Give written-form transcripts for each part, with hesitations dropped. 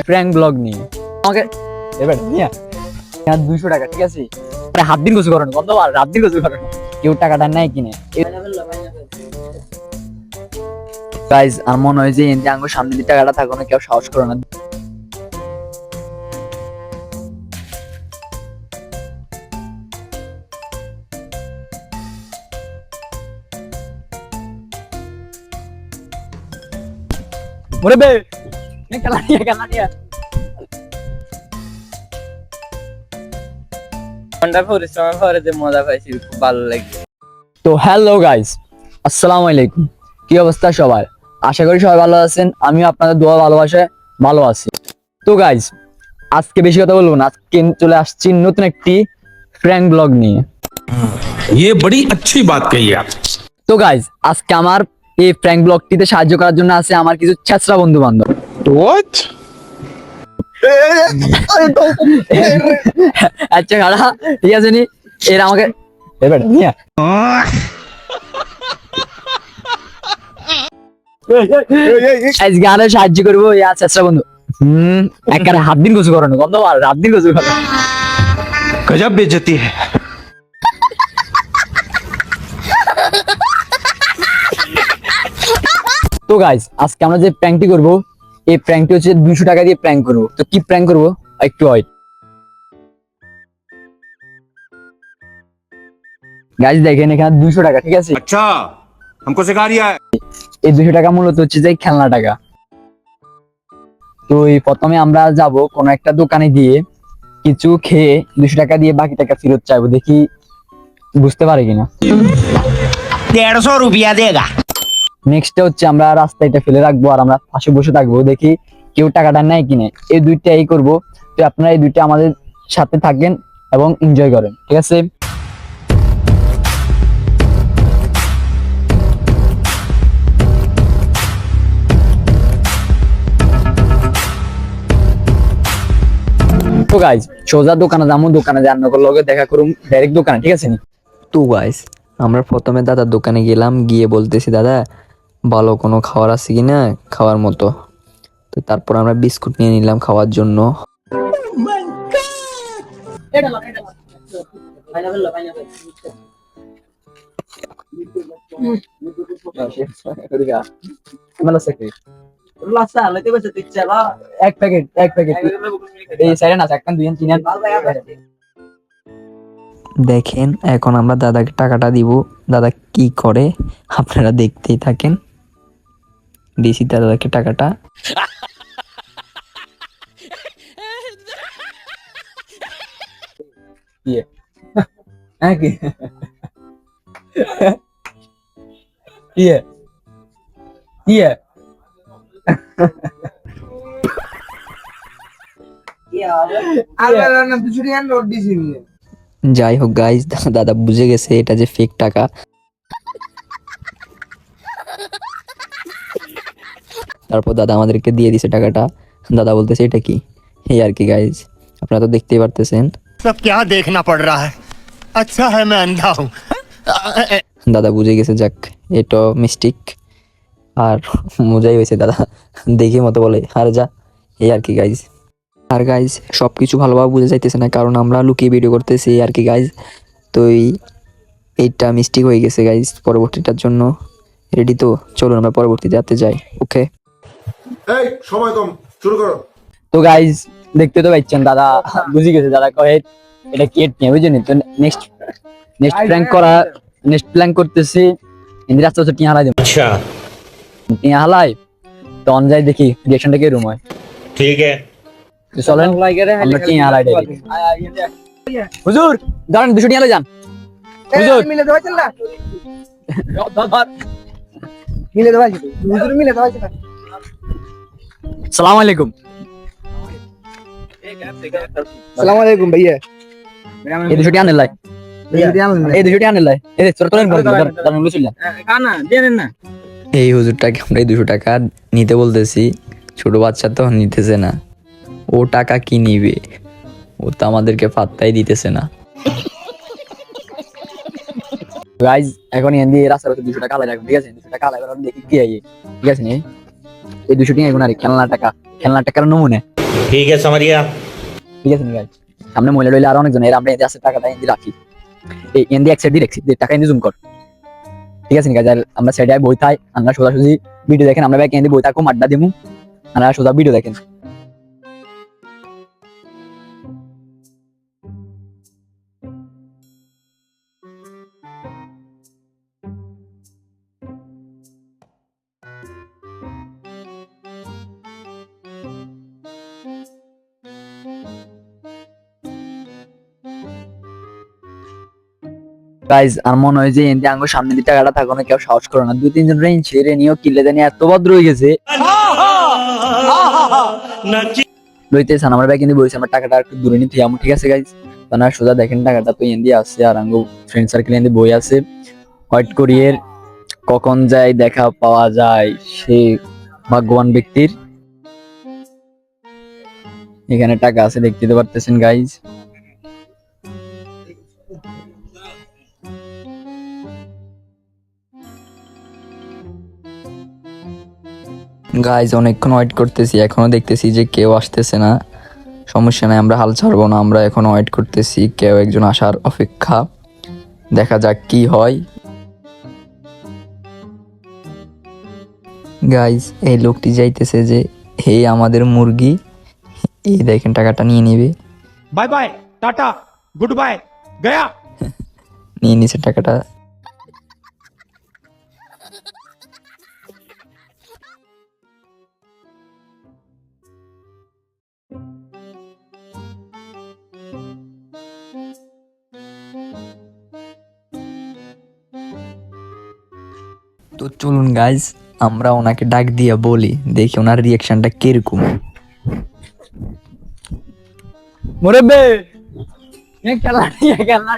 Prank blog নিয়ে আমাকে এবার নিয়ে 200 টাকা, ঠিক আছে? হাত দিন গোসু করানো কত বার রাত দিন গোসু করানো, কেউ টাকাটা নেয় কিনে। গাইজ আর মনে হয় যে এনতে আঙ্গুর সামনে দিয়ে টাকাটা থাকো না, কেউ সাহস করো না। ওরে বে খেলা নিয়ে মজা পাইছি, খুব ভালো লাগে। তো হ্যালো গাইস, আসসালামু আলাইকুম। কি অবস্থা সবার? আশা করি সবাই ভালো আছেন। আমিও আপনাদের দোয়া ভালোবাসায় ভালো আছি। তো গাইস আজকে বেশি কথা বলবো না, আজকে চলে আসছি নতুন একটি প্র্যাঙ্ক ব্লগ নিয়ে। ये बड़ी अच्छी बात कही आप। তো গাইস আজকে আমার এই প্র্যাঙ্ক ব্লগটিতে সাহায্য করার জন্য আছে আমার কিছু ছেঁচড়া বন্ধু বান্ধব। What? আচ্ছা খাড়া, ঠিক আছে নি? এরা আমাকে এবার নিয়ে আজকে আরো সাহায্য করবো ইয়া ছেঁচড়া বন্ধু। একেবারে হাত দিন গোসু করানো কত বার রাত দিন গোসু করানো। गजब बेइज्जती है। তো গাইস আজকে আমরা যে প্র্যাঙ্কটি করব, এই প্র্যাঙ্কটি হচ্ছে 200 টাকা দিয়ে প্র্যাঙ্ক করব। তো কি প্র্যাঙ্ক করব একটু ওয়েট। গাইস দেখেন এখানে 200 টাকা, ঠিক আছে? अच्छा हमको सिखा रिया है। এই 200 টাকা মূলত হচ্ছে যে খেলনা টাকা। তো এই প্রথমে আমরা যাব কোন একটা দোকানে গিয়ে কিছু খেয়ে 200 টাকা দিয়ে বাকি টাকা ফেরত চাইবো, দেখি বুঝতে পারে কিনা। 150 रुपया देगा। নেক্সট হচ্ছে আমরা রাস্তায় এটা ফেলে রাখবো আর আমরা পাশে বসে থাকবো, দেখি কেউ টাকাটা নেয় কিনে। এই দুইটাই করব। তো আপনারা এই দুইটা আমাদের সাথে থাকেন এবং এনজয় করেন, ঠিক আছে? তো গাইজ সোজা দোকানে যাবো, দোকানে যাওয়ার লগে দেখা করুম ডাইরেক্ট দোকানে, ঠিক আছে নি? তো গাইস আমরা প্রথমে দাদার দোকানে গেলাম, গিয়ে বলতেছি দাদা ভালো কোনো খাবার আছে কিনা খাওয়ার মতো। তো তারপর আমরা বিস্কুট নিয়ে নিলাম খাওয়ার জন্য। এক প্যাকেট এই সাইডে না একটা দুই তিন। দেখেন এখন আমরা দাদাকে টাকাটা দিব, দাদা কি করে আপনারা দেখতেই থাকেন। দিছি দাদাকে টাকাটা। হ্যাঁ কি যাই হোক গাইস দাদা বুঝে গেছে এটা যে ফেক টাকা। তারপর দাদা আমাদেরকে দিয়ে দিছে টাকাটা। দাদা বলতেছে এটা কি, এই আর কি গাইস আপনারা তো দেখতেই পারতেছেন। सब क्या देखना पड़ रहा है? अच्छा है मैं अंधा हूँ। দাদা বুঝে গেছে, যাক এটা মিস্টেক। আর মজাই হয়েছে, দাদা দেখে মতো বলে আর যা, এই আর কি গাইজ। আর গাইজ সবকিছু ভালোভাবে বুঝে যাইতেছে না কারণ আমরা লুকিয়ে ভিডিও করতেছি আর কি গাইজ। তো এইটা মিস্টেক হয়ে গেছে গাইজ। পরবর্তীটার জন্য রেডি তো? চলুন আমরা পরবর্তীতে যাতে যাই। ওকে এই সময় কম, শুরু করো। তো গাইজ দেখতে তো পাচ্ছেন দাদা বুঝে গেছে। দাদা কয়ে এটা কেট নিয়ে বুঝছেন। তো নেক্সট প্ল্যান করতেছি ইন্দিরা আস্তে টিয়া হালাই দেবো। अच्छा টিয়া হালাই তো অন যাই দেখি রিয়াকশনটা কি রুম হয়। ठीक है। তো চলেন আমরা টিয়া হালাই দেই। হুজুর দাঁড়ান 200 টিয়া হালাই যান। হুজুর মিলে দেওয়া চল না, মিলে দেওয়া চল, হুজুর মিলে দেওয়া চল। আসসালামু আলাইকুম। अस्सलाम वालेकुम भैया। এই 200 টিয়া আনলাই, এই 200 টিয়া আনলাই, এই ছোট তোলেন করে দাঁড়ান বলে চল কানা দেন না। এই হুজুরটাকে আমরা 200 টাকা নিতে বলতেছি, ছোট বাচ্চা তো নিতেছে না। ও টাকা কি নিবে, ও তো আমাদেরকে পাত্তাই দিতেছে না। গাইজ এখন এন্দি রাস্তার উপরে 200 টাকা হালাই রাখবো, ঠিক আছে? 200 টাকা হালাই করার দেখি কি আইয়ে, ঠিক আছে নি? এই 200 টাকা এগুন আর খেলনা টাকার নমুনে। ठीक है समझ गया। ঠিক আছে নি গাইজ, সামনে মহিলা রইলে আর অনেকজন, এর আমরা এতে আছে টাকাটা এনে রাখি। এই এনে এক সাইড দিয়ে রাখছি, টাকা এনে জুম কর। ঠিক আছে নি গাইজ, আর আমরা সাইডে বই থাই, আমরা সোজাসুজি ভিডিও দেখেন, আমরা ব্যাক এনে বই থাকো আড্ডা দিমু, আমরা সোজা ভিডিও দেখেন। গাইজ আর মনে হয় যে এনদি আঙ্গুর সামনে দিয়ে টাকাটা থাকো না, কেউ সাহস করো না। 2-3 জন রেঞ্জ ছেড়ে নিয়েও কিলে দেনি এত ভদ্র হয়ে গেছে লইতেছেন। আমার ব্যাগ কিন্তু বলছি আমার টাকাটা একটু দূরে নিতে যাবো। ঠিক আছে গাইজ, আপনারা সোজা দেখেন টাকাটা তো এনদি আছে, আর আঙ্গু ফ্রেন্ড সার্কেল এনদি বই আছে। হোয়াইট কোরিয়ার কখন যায় দেখা পাওয়া যায় সে ভাগ্যবান ব্যক্তির। এখানে টাকা আছে দেখতে পারতেছেন গাইজ। গাইজ অনেকক্ষণ ওয়েট করতেছি, এখনো দেখতেছি যে কেউ আসতেছে না। সমস্যা নাই, আমরা হাল ছাড়বো না, আমরা এখনো ওয়েট করতেছি কেউ একজন আসার অপেক্ষা। দেখা যাক কি হয়। গাইজ এই লোকটি যাইতেছে যে হে আমাদের মুরগি, এই দেখেন টাকাটা নিয়ে নিবে। Bye bye tata good bye गया। নিয়ে নিছে টাকাটা। তো চলুন গাইজ আমরা ওনাকে ডাক দিয়ে বলি, দেখি ওনার রিয়াকশনটা কিরকম। মুরব্বি খেলনা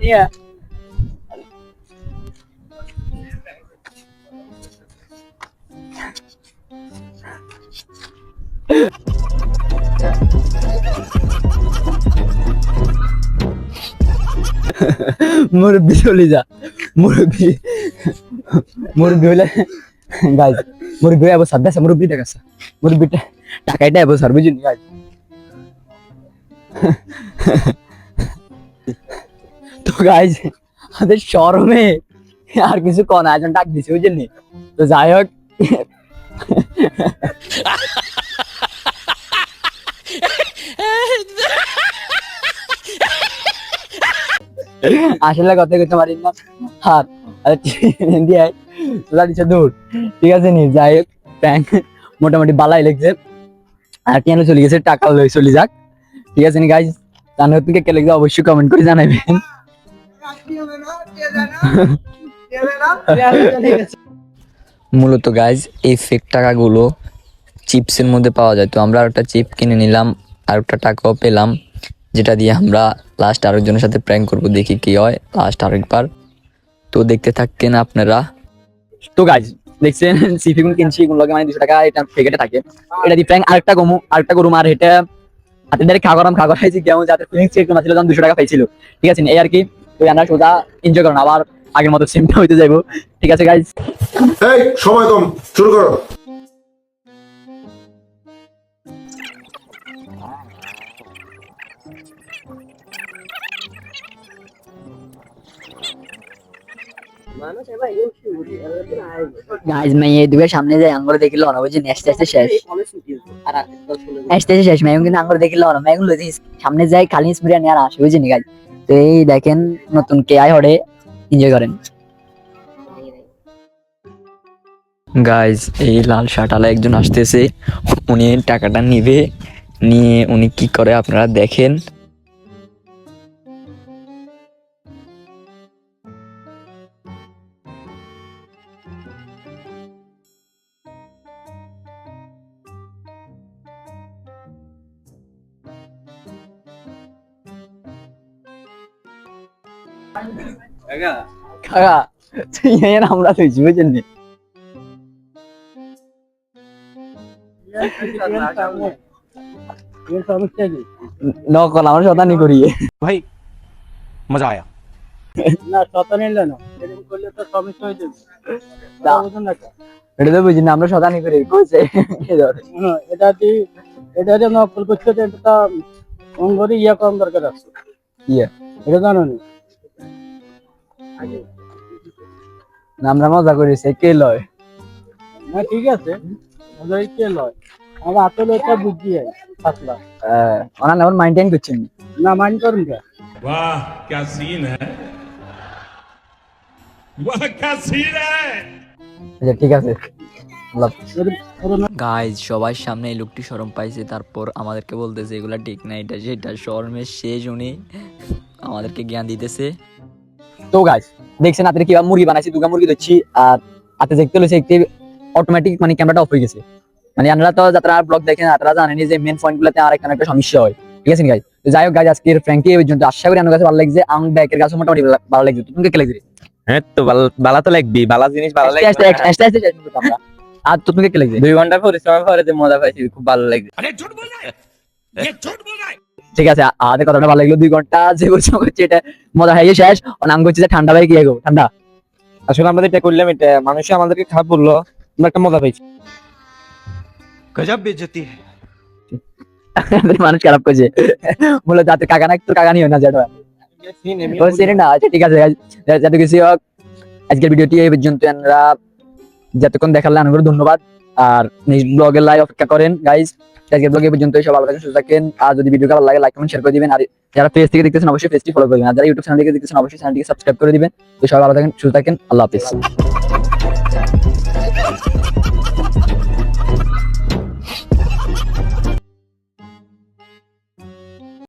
নিয়ে মুরব্বি চলে যা। মুরব্বি হলে গাইজ, মুরব্বি আবার সাথে আছে, মুরব্বি দেখাচ্ছে, মুরব্বিটা টাকাইটা আবার সার বুঝিনি গাইজ। তো গাইজ আমাদের শরমে আর কিছু কনা একজন ডাক দিছে বুঝলি। তো যাই হোক, আসলে কথা কইতে পারি না। হাত দিয়ে দিচ্ছে দূর। ঠিক আছে নি, যাই হোক প্র্যাঙ্ক মোটামুটি বালাই লেগছে, আর কেন চলে গেছে টাকা লই চলে যাক। ঠিক আছে নি গাইজ, জানার থেকে কে লাগবে অবশ্যই কমেন্ট করে জানাবেন। মূলত গাইজ এই ফেক টাকাগুলো চিপসের মধ্যে পাওয়া যায়। তো আমরা একটা চিপ কিনে নিলাম, আর একটা টাকাও পেলাম, যেটা দিয়ে আমরা লাস্ট আরেকজনের সাথে প্র্যাঙ্ক করব, দেখি কি হয় লাস্ট আরেকবার। তো দেখতে থাকেন আপনারা। তো গাইজ দেখছেন সিফি গুণ কিনছি, কোন লগে মানে 200 টাকা এটা প্যাকেটে থাকে, এটা দি প্র্যাঙ্ক আরেকটা করুম, আর এটা হাতে ডাইরেক্ট খাগর খাইছি কেমন, যাতে ফিলিংস চেক না ছিল, যখন 200 টাকা পাইছিল। ঠিক আছে এই আর কি। তো আমরা সোজা এনজয় করুন, আবার আগের মতো সেমটা হইতে যাইবো। ঠিক আছে গাইজ, এই সময় কম, শুরু করো। গাইজ मैं ये দুয়ের সামনে যাই, আঙ্গুরে দেখিল না বুঝি, নেক্সট শেষ শেষ मैं কিন্তু আঙ্গুরে দেখিল না, मैं এগুলো সামনে যাই খালি স্প্রে নিয়ে আর আসে বুঝিনি গাইজ। তো এই দেখেন নতুন কে আই হড়ে, এনজয় করেন গাইজ এই লাল শার্টালা একজন আসতেছে, উনি টাকাটা নিবে, নিয়ে উনি কি করে আপনারা দেখেন। কাকা তুই এর আমরা তুইছি বুঝছেন নি। নকল আমার শতানি করি भाई मजा आया। না শতানি না, এরকম করলে তো সমস্যা হয়ে যাবে। এটা তো বুঝি না, আমরা শতানি করি কইছে এটা যে নকল করছে এটা অঙ্গরে ইয়া কম দরকার আছে ইয়ে এটা জানো নি না, আমরা মজা করেছি কে লয়। না ঠিক আছে ওই কে লয় আমরা আসলে এটা বুঝি পাতলা ওনার লেভেল মেইনটেইন করছেন না মাইন্ড করুন কে वाह क्या सीन है वाह क्या सीन है আচ্ছা ঠিক আছে আল্লাহ হাফেজ। গাইজ সবার সামনে এই লোকটি শরম পাইছে, তারপর আমাদেরকে বলতেছে এগুলা ঠিক না, এটা সেটা শরমের শেষ। উনি আমাদেরকে জ্ঞান দিতেছে। তো গাইস দেখছেন হাতে কিভাবে মুরগি বানাইছি, দুগা মুরগি ধরছি আর হাতে দেখতে লইছে একটি অটোমেটিক মানে ক্যামেরাটা অফ হয়ে গেছে। মানে আপনারা তো যারা ব্লগ দেখেন আপনারা জানেন যে মেন পয়েন্ট গুলোতে আর একটা সমস্যা হয়, ঠিক আছে গাইস? তো যাই হোক গাইস, আজকের ফ্র্যাঙ্কি এই পর্যন্ত। আশা করি আপনার কাছে ভালো লাগছে, আমার ব্যাকের কাছে মোটামুটি ভালো লাগছে। তুমি কে লাগছে? হ্যাঁ তো বালা তো লাগবি, বালা জিনিস বালা লাগবে। আমরা আর তো তুমি কে লাগছে? 2 ঘন্টা পরিশ্রম করে যে মজা পাইছি, খুব ভালো লাগছে। अरे झूठ बोल रहा है ये झूठ बोल रहा है ঠিক আছে, আমাদের কথাটা ভালো লাগলো। 2 ঘন্টা যে পরিশ্রম করছে এটা মজা হয়ে শেষ। নাম করছে যে ঠান্ডা ভাই কি গো ঠান্ডা। আসলে আমরা এটা করলাম, এটা মানুষ আমাদেরকে খারাপ বললো, আমরা একটা মজা পাইছি। गजब बेइज्जती है মানুষ খারাপ করছে বলে যাতে কাকা না তোর কাকা নিও না যেটা ও সিনে না। আচ্ছা ঠিক আছে যাতে কিছু হোক, আজকের ভিডিওটি এই পর্যন্ত। আমরা যতক্ষণ দেখালে অনেক ধন্যবাদ। আর নেক্সট ব্লগের লাইভ অপেক্ষা করেন গাইজ। আজকের ব্লগ এই পর্যন্ত। সব ভালো থাকেন, সুস্থ থাকেন। আর যদি ভিডিও ভালো লাগে লাইক কমেন্ট শেয়ার করে দিবেন। আর যারা ফেস থেকে দেখতেছেন অবশ্যই পেজটি ফলো করে দিবেন। আর যারা ইউটিউব চ্যানেল থেকে দেখতেছেন অবশ্যই চ্যানেলটিকে সাবস্ক্রাইব করে দিবেন। তো সবাই ভালো থাকেন, সুস্থ থাকেন। আল্লাহ হাফেজ।